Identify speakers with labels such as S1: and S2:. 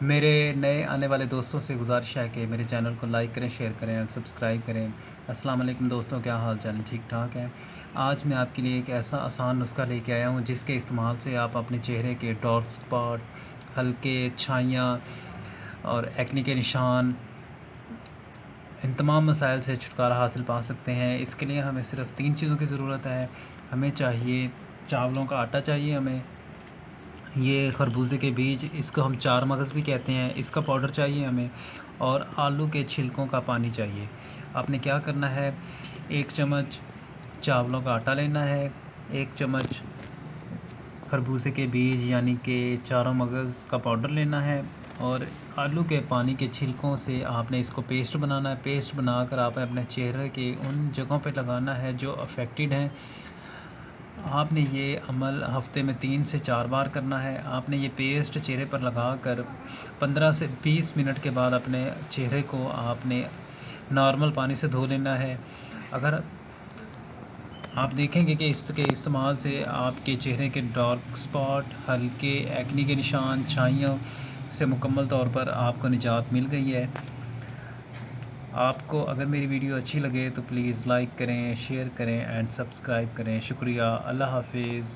S1: मेरे नए आने वाले दोस्तों से गुजारिश है कि मेरे चैनल को लाइक करें, शेयर करें और सब्सक्राइब करें। अस्सलाम वालेकुम दोस्तों, क्या हाल चाल है? ठीक ठाक है। आज मैं आपके लिए एक ऐसा आसान नुस्खा लेके आया हूँ जिसके इस्तेमाल से आप अपने चेहरे के डार्क स्पॉट, हल्के छाइयाँ और एक्ने के निशान, इन तमाम मसाइल से छुटकारा हासिल पा सकते हैं। इसके लिए हमें सिर्फ़ 3 चीज़ों की ज़रूरत है। हमें चाहिए चावलों का आटा, चाहिए हमें ये खरबूजे के बीज, इसको हम चार मगज़ भी कहते हैं, इसका पाउडर चाहिए हमें, और आलू के छिलकों का पानी चाहिए। आपने क्या करना है, 1 चम्मच चावलों का आटा लेना है, 1 चम्मच खरबूजे के बीज यानी कि चारों मगज़ का पाउडर लेना है, और आलू के पानी के छिलकों से आपने इसको पेस्ट बनाना है। पेस्ट बनाकर आप अपने चेहरे के उन जगहों पे लगाना है जो अफेक्टेड हैं। आपने ये अमल हफ़्ते में 3 से 4 बार करना है। आपने ये पेस्ट चेहरे पर लगाकर 15 से 20 मिनट के बाद अपने चेहरे को आपने नॉर्मल पानी से धो लेना है। अगर आप देखेंगे कि इसके इस्तेमाल से आपके चेहरे के डार्क स्पॉट, हल्के एक्ने के निशान, छाइयों से मुकम्मल तौर पर आपको निजात मिल गई है। आपको अगर मेरी वीडियो अच्छी लगे तो प्लीज़ लाइक करें, शेयर करें एंड सब्सक्राइब करें। शुक्रिया। अल्लाह हाफ़िज़।